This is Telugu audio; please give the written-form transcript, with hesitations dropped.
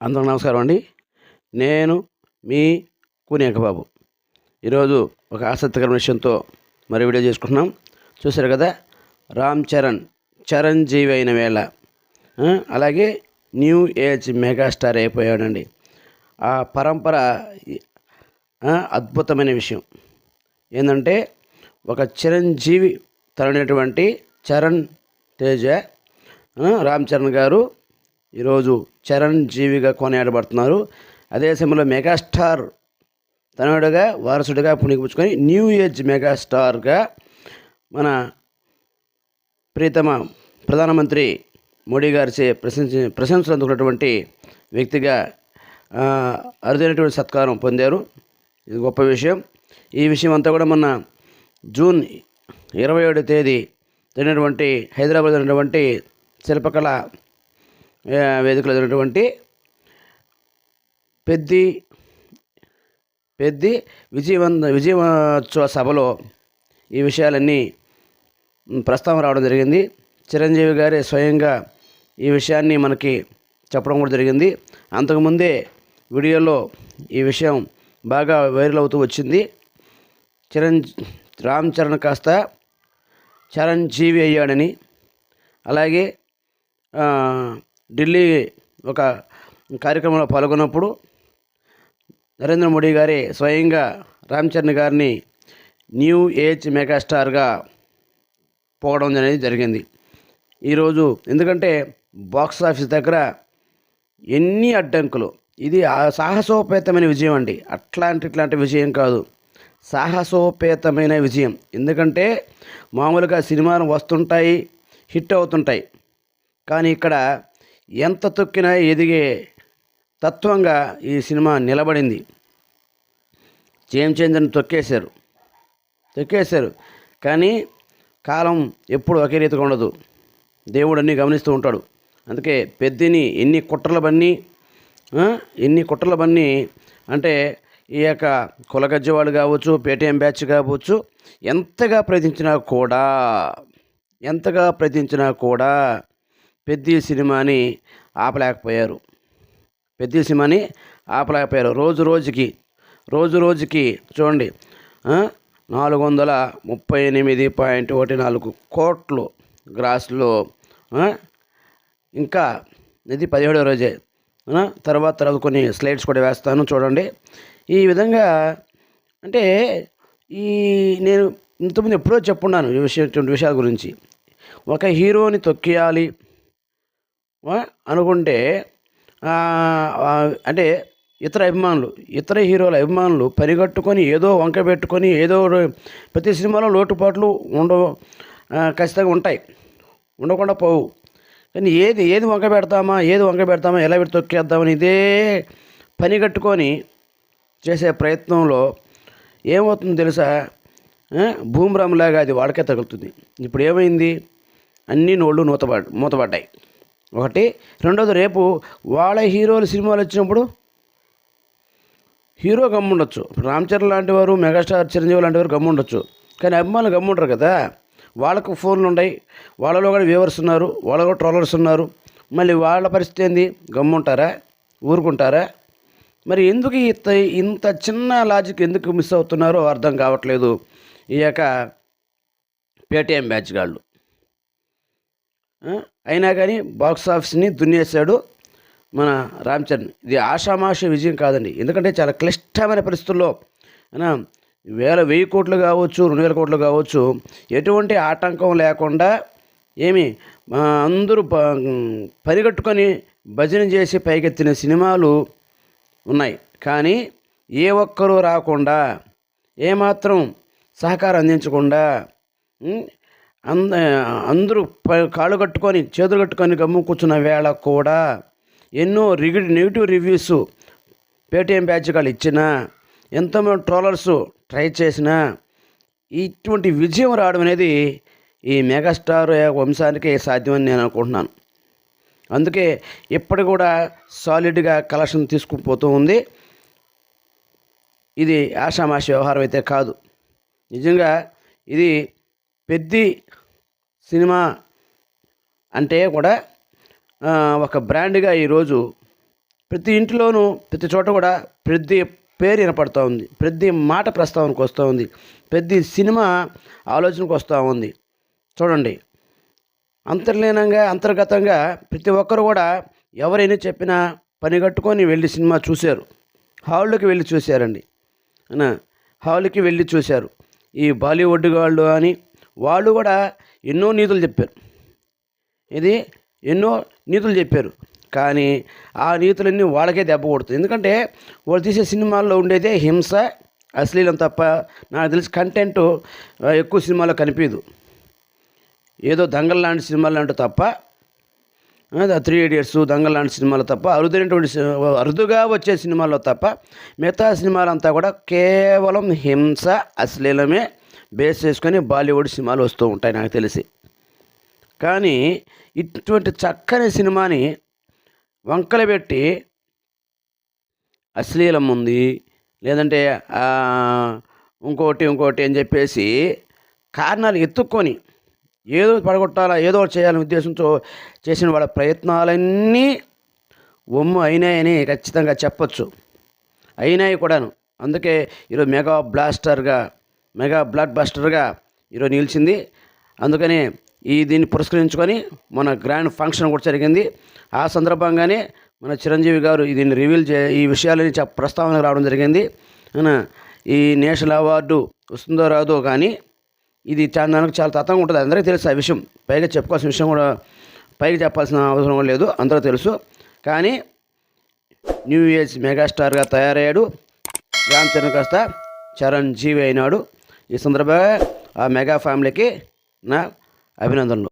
అందరికి నమస్కారం అండి. నేను మీ కూనేకబాబు. ఈరోజు ఒక ఆసక్తికరమైన విషయంతో మరి వీడియో చేసుకుంటున్నాం. చూశారు కదా, రామ్ చరణ్ చిరంజీవి అయిన వేళ అలాగే న్యూ ఏజ్ మెగాస్టార్ అయిపోయాడండి. ఆ పరంపర అద్భుతమైన విషయం ఏంటంటే, ఒక చిరంజీవి తనైనటువంటి చరణ్ తేజ రామ్ చరణ్ గారు ఈరోజు చిరంజీవిగా కొనియాడబడుతున్నారు. అదే సమయంలో మెగాస్టార్ తనయుడుగా వారసుడిగా పుణికిపుచ్చుకొని న్యూ ఏజ్ మెగాస్టార్గా మన ప్రీతమ ప్రధానమంత్రి మోడీ గారిచే ప్రశంసలు అందుకున్నటువంటి వ్యక్తిగా అరుదైనటువంటి సత్కారం పొందారు. ఇది గొప్ప విషయం. ఈ విషయం అంతా కూడా మొన్న జూన్ 27వ తేదీ జరిగినటువంటి హైదరాబాద్ జరిగినటువంటి శిల్పకళ వేదికలో జరిగినటువంటి పెద్ది విజయోత్సవ సభలో ఈ విషయాలన్నీ ప్రస్తావన రావడం జరిగింది. చిరంజీవి గారే స్వయంగా ఈ విషయాన్ని మనకి చెప్పడం కూడా జరిగింది. అంతకుముందే వీడియోలో ఈ విషయం బాగా వైరల్ అవుతూ వచ్చింది. రామ్ చరణ్ కాస్త చిరంజీవి అయ్యాడని, అలాగే ఢిల్లీ ఒక కార్యక్రమంలో పాల్గొన్నప్పుడు నరేంద్ర మోడీ గారే స్వయంగా రామ్ చరణ్ గారిని న్యూ ఏజ్ మెగాస్టార్గా పోవడం అనేది జరిగింది. ఈరోజు ఎందుకంటే బాక్స్ ఆఫీస్ దగ్గర ఎన్ని అడ్డంకులు, ఇది సాహసోపేతమైన విజయం అండి. ఇట్లాంటి విజయం కాదు, సాహసోపేతమైన విజయం. ఎందుకంటే మామూలుగా సినిమాలు వస్తుంటాయి, హిట్ అవుతుంటాయి, కానీ ఇక్కడ ఎంత తొక్కినా ఎదిగే తత్వంగా ఈ సినిమా నిలబడింది. జేమ్ చేంజర్ని తొక్కేశారు. కానీ కాలం ఎప్పుడు ఒకే రీతిగా ఉండదు. దేవుడు అన్నీ గమనిస్తూ ఉంటాడు. అందుకే పెద్దిని ఎన్ని కుట్రల బన్నీ అంటే ఈ యొక్క కులగజ్జవాళ్ళు కావచ్చు, పేటీఎం బ్యాచ్ కావచ్చు, ఎంతగా ప్రయత్నించినా కూడా పెద్ది సినిమాని ఆపలేకపోయారు. రోజు రోజుకి చూడండి, 438.14 కోట్లు గ్రాస్లో, ఇంకా ఇది 17వ రోజే. తర్వాత కొన్ని స్లైడ్స్ కూడా వేస్తాను చూడండి. ఈ విధంగా అంటే నేను ఇంతకుముందు ఎప్పుడో చెప్పున్నాను ఇటువంటి విషయాల గురించి. ఒక హీరోని తొక్కేయాలి అనుకుంటే అంటే ఇతర హీరోల అభిమానులు పరిగెట్టుకొని ఏదో వంక పెట్టుకొని ప్రతి సినిమాలో లోటుపాట్లు ఖచ్చితంగా ఉంటాయి, ఉండకుండా పోవు. కానీ ఏది వంక పెడతామా ఎలా పెట్టి తొక్కేద్దామని ఇదే పని కట్టుకొని చేసే ప్రయత్నంలో ఏమవుతుందో తెలుసా, భూమిరాములాగా అది వాళ్ళకే తగులుతుంది. ఇప్పుడు ఏమైంది, అన్ని నోళ్ళు మూతపడ్డాయి. ఒకటి. రెండోది, రేపు వాళ్ళ హీరోలు సినిమాలు వచ్చినప్పుడు హీరో గమ్ముండొచ్చు, రామ్ చరణ్ లాంటి వారు, మెగాస్టార్ చిరంజీవి లాంటి వారు గమ్ముండొచ్చు, కానీ అభిమానులు గమ్ముండరు కదా. వాళ్ళకు ఫోన్లు ఉన్నాయి, వాళ్ళలో కూడా వ్యూవర్స్ ఉన్నారు, వాళ్ళలో కూడా ట్రోలర్స్ ఉన్నారు. మళ్ళీ వాళ్ళ పరిస్థితి ఏంది, గమ్ముంటారా, ఊరుకుంటారా? మరి ఎందుకు ఇంత చిన్న లాజిక్ ఎందుకు మిస్ అవుతున్నారో అర్థం కావట్లేదు ఈ యొక్క పేటీఎం బ్యాచ్ గాళ్ళు. అయినా కానీ బాక్స్ ఆఫీస్ని దున్నేశాడు మన రామ్ చరణ్. ఇది ఆషామాషి విజయం కాదండి. ఎందుకంటే చాలా క్లిష్టమైన పరిస్థితుల్లో 1000 కోట్లు కావచ్చు, 2000 కోట్లు కావచ్చు, ఎటువంటి ఆటంకం లేకుండా అందరూ పరిగెట్టుకొని భజన చేసి పైకెత్తిన సినిమాలు ఉన్నాయి. కానీ ఏ ఒక్కరూ రాకుండా, ఏమాత్రం సహకారం అందించకుండా, అందరూ కాళ్ళు కట్టుకొని చేతులు కట్టుకొని గమ్ము కూర్చున్న వేళ కూడా ఎన్నో నెగిటివ్ రివ్యూస్ పేటీఎం బ్యాచ్ వాళ్ళు ఇచ్చినా, ఎంతోమంది ట్రోలర్స్ ట్రై చేసినా ఇటువంటి విజయం రావడం అనేది ఈ మెగాస్టార్ వంశానికే సాధ్యమని నేను అనుకుంటున్నాను. అందుకే ఇప్పటి కూడా సాలిడ్గా కలెక్షన్ తీసుకుని పోతూ ఉంది. ఇది ఆషామాషి వ్యవహారం అయితే కాదు. నిజంగా ఇది పెద్ది సినిమా అంటే కూడా ఒక బ్రాండ్గా ఈరోజు ప్రతి ఇంటిలోనూ ప్రతి చోట కూడా ప్రతి పేరు వినపడుతూ ఉంది, ప్రతి మాట ప్రస్తావనకు వస్తూ ఉంది, ప్రతి సినిమా ఆలోచనకు వస్తూ ఉంది. చూడండి, అంతర్గతంగా ప్రతి ఒక్కరు కూడా ఎవరైనా చెప్పినా పని కట్టుకొని వెళ్ళి సినిమా చూశారు. హాల్లోకి వెళ్ళి చూశారండి. హాల్కి వెళ్ళి చూశారు. ఈ బాలీవుడ్ వాళ్ళు అని వాళ్ళు కూడా ఎన్నో నీతులు చెప్పారు. ఎన్నో నీతులు చెప్పారు. కానీ ఆ నీతులన్నీ వాళ్ళకే దెబ్బ కొడుతుంది. ఎందుకంటే వాళ్ళు తీసే సినిమాల్లో ఉండేదే హింస, అశ్లీలం తప్ప నాకు తెలిసి కంటెంట్ ఎక్కువ సినిమాలో కనిపించదు. ఏదో దంగల్ లాంటి సినిమాలు లాంటి తప్ప, 3 Idiots, దంగల్ లాంటి సినిమాలు తప్ప, అరుదుగా వచ్చే సినిమాల్లో తప్ప మిగతా సినిమాలంతా కూడా కేవలం హింస, అశ్లీలమే బేస్ చేసుకొని బాలీవుడ్ సినిమాలు వస్తూ ఉంటాయి నాకు తెలిసి. కానీ ఇటువంటి చక్కని సినిమాని వంకలు పెట్టి అశ్లీలం ఉంది, లేదంటే ఇంకోటి అని చెప్పేసి కారణాలు ఎత్తుక్కొని ఏదో పడగొట్టాలా, ఏదో ఒకటి చేయాలనే ఉద్దేశంతో చేసిన వాళ్ళ ప్రయత్నాలన్నీ ఒమ్ము అయినాయని ఖచ్చితంగా చెప్పొచ్చు. అయినాయి కూడాను. అందుకే ఈరోజు మెగా బ్లాక్ బస్టర్గా ఈరోజు నిలిచింది. అందుకని దీన్ని పురస్కరించుకొని మన గ్రాండ్ ఫంక్షన్ కూడా జరిగింది. ఆ సందర్భంగానే మన చిరంజీవి గారు దీన్ని ఈ విషయాలని ప్రస్తావనకు రావడం జరిగింది. ఈ నేషనల్ అవార్డు వస్తుందో రాదో కానీ ఇది దానికి చాలా తతంగా ఉంటుంది. అందరికీ తెలుసు ఆ విషయం. పైగా చెప్పుకోవాల్సిన విషయం కూడా, పైకి చెప్పాల్సిన అవసరం కూడా లేదు, అందరూ తెలుసు. కానీ న్యూ ఏజ్ మెగాస్టార్గా తయారయ్యాడు. రామ్ చరణ్ కాస్త చిరంజీవి అయినాడు. ఈ సందర్భంగా ఆ మెగా ఫ్యామిలీకి నా అభినందనలు.